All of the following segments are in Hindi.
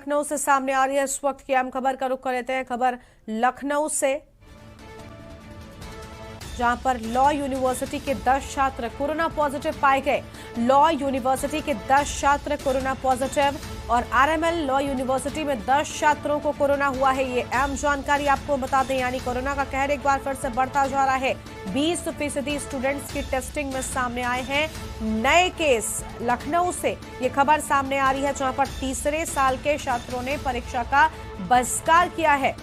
लखनऊ से सामने आ रही है इस वक्त की अहम खबर का रुख कर लेते हैं। खबर लखनऊ से, जहां पर लॉ यूनिवर्सिटी के 10 छात्र कोरोना पॉजिटिव पाए गए। लॉ यूनिवर्सिटी के 10 छात्र कोरोना पॉजिटिव और आरएमएल लॉ यूनिवर्सिटी में 10 छात्रों को कोरोना हुआ है। ये अहम जानकारी आपको बता दें, यानी कोरोना का कहर एक बार फिर से बढ़ता जा रहा है। 20% स्टूडेंट्स की टेस्टिंग में सामने आए हैं नए केस। लखनऊ से ये खबर सामने आ रही है, जहां पर तीसरे साल के छात्रों ने परीक्षा का बहिष्कार किया है।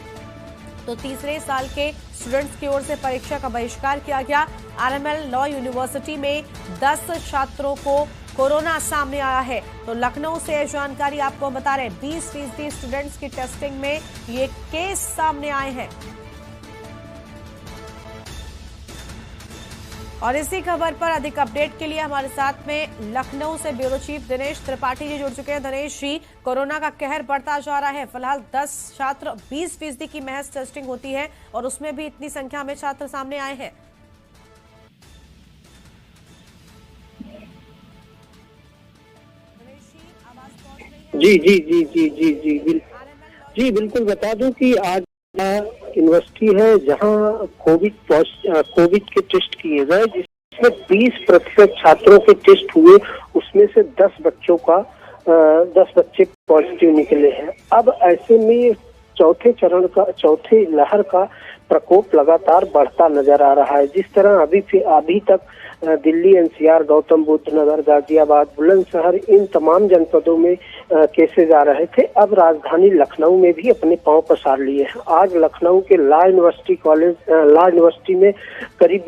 तो तीसरे साल के स्टूडेंट्स की ओर से परीक्षा का बहिष्कार किया गया। आरएमएल लॉ यूनिवर्सिटी में 10 छात्रों को कोरोना सामने आया है। तो लखनऊ से यह जानकारी आपको बता रहे हैं, 20% स्टूडेंट्स की टेस्टिंग में ये केस सामने आए हैं। और इसी खबर पर अधिक अपडेट के लिए हमारे साथ में लखनऊ से ब्यूरो चीफ दिनेश त्रिपाठी जी जुड़ चुके हैं। दिनेश जी, कोरोना का कहर बढ़ता जा रहा है। फिलहाल 10 छात्र, 20% की महज टेस्टिंग होती है और उसमें भी इतनी संख्या में छात्र सामने आए हैं। जी जी जी जी जी जी जी बिल्कुल बता दूं कि आज यूनिवर्सिटी है जहां कोविड के टेस्ट किए गए, जिसमें 20% छात्रों के टेस्ट हुए। उसमें से 10 बच्चे पॉजिटिव निकले हैं। अब ऐसे में चौथे लहर का प्रकोप लगातार बढ़ता नजर आ रहा है। जिस तरह अभी तक दिल्ली, एनसीआर, गौतम बुद्ध नगर, गाजियाबाद, बुलंदशहर, इन तमाम जनपदों में केसेज आ रहे थे, अब राजधानी लखनऊ में भी अपने पांव पसार लिए हैं। आज लखनऊ के लॉ यूनिवर्सिटी में करीब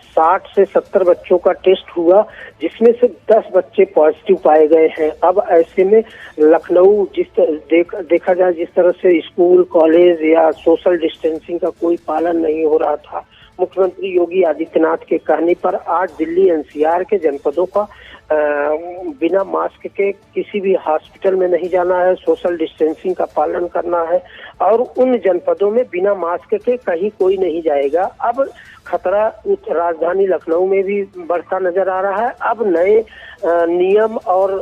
60 से 70 बच्चों का टेस्ट हुआ, जिसमें से 10 बच्चे पॉजिटिव पाए गए हैं। अब ऐसे में लखनऊ देखा जाए, जिस तरह से स्कूल, कॉलेज या सोशल डिस्टेंसिंग का कोई पालन नहीं हो रहा था, मुख्यमंत्री योगी आदित्यनाथ के कहने पर आज दिल्ली, एनसीआर के जनपदों का बिना मास्क के किसी भी हॉस्पिटल में नहीं जाना है, सोशल डिस्टेंसिंग का पालन करना है और उन जनपदों में बिना मास्क के कहीं कोई नहीं जाएगा। अब खतरा राजधानी लखनऊ में भी बढ़ता नजर आ रहा है। अब नए नियम और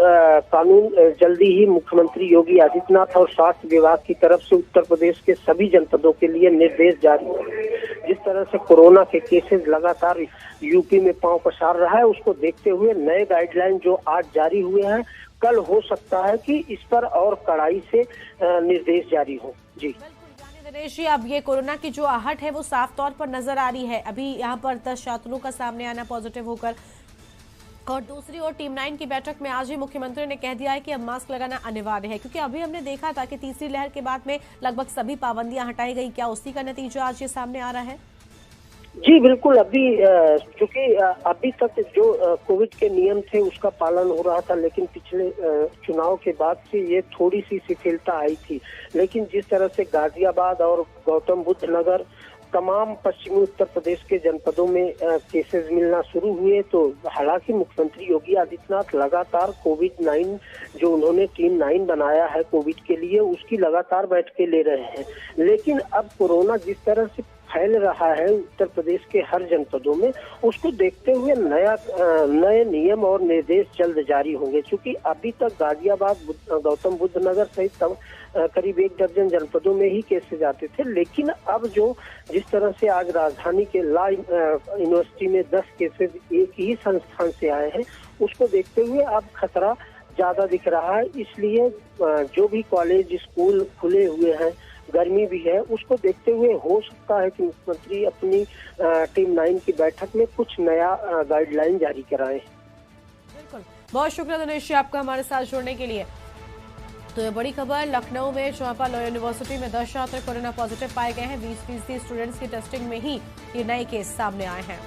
कानून जल्दी ही मुख्यमंत्री योगी आदित्यनाथ और स्वास्थ्य विभाग की तरफ से उत्तर प्रदेश के सभी जनपदों के लिए निर्देश जारी होंगे। जिस तरह से कोरोना के केसेस लगातार यूपी में पांव पसार रहा है, उसको देखते हुए नए गाइडलाइन जो आज जारी हुए हैं, कल हो सकता है कि इस पर और कड़ाई से निर्देश जारी हो। जी दिनेश जी, अब ये कोरोना की जो आहट है वो साफ तौर पर नजर आ रही है। अभी यहाँ पर 10 छात्रों का सामने आना पॉजिटिव होकर, और दूसरी ओर टीम 9 की बैठक में आज ही मुख्यमंत्री ने कह दिया है कि अब मास्क लगाना अनिवार्य है, क्योंकि अभी हमने देखा था कि तीसरी लहर के बाद में लगभग सभी पाबंदियां हटाई गई। क्या उसी का नतीजा आज ये सामने आ रहा है? जी बिल्कुल। चूंकि अभी तक जो कोविड के नियम थे उसका पालन हो रहा था, लेकिन पिछले चुनाव के बाद से ये थोड़ी सी शिथिलता आई थी। लेकिन जिस तरह से गाजियाबाद और गौतम बुद्ध नगर, तमाम पश्चिमी उत्तर प्रदेश के जनपदों में केसेस मिलना शुरू हुए, तो हालांकि मुख्यमंत्री योगी आदित्यनाथ लगातार कोविड-9 जो उन्होंने टीम 9 बनाया है कोविड के लिए, उसकी लगातार बैठकें ले रहे हैं। लेकिन अब कोरोना जिस तरह से फैल रहा है उत्तर प्रदेश के हर जनपदों में, उसको देखते हुए नए नियम और निर्देश जल्द जारी होंगे। क्योंकि अभी तक गाजियाबाद, गौतम बुद्ध नगर सहित करीब 1 दर्जन जनपदों में ही केसेज आते थे। लेकिन अब जिस तरह से आज राजधानी के लॉ यूनिवर्सिटी में 10 केसेज एक ही संस्थान से आए हैं, उसको देखते हुए अब खतरा ज्यादा दिख रहा है। इसलिए जो भी कॉलेज, स्कूल खुले हुए हैं, गर्मी भी है, उसको देखते हुए हो सकता है कि मुख्यमंत्री अपनी टीम 9 की बैठक में कुछ नया गाइडलाइन जारी कराएं। बिल्कुल, बहुत शुक्रिया दिनेश जी आपका हमारे साथ जुड़ने के लिए। तो ये बड़ी खबर, लखनऊ में चौपा लॉ यूनिवर्सिटी में 10 छात्र कोरोना पॉजिटिव पाए गए हैं। 20% स्टूडेंट्स की टेस्टिंग में ही ये नए केस सामने आए हैं।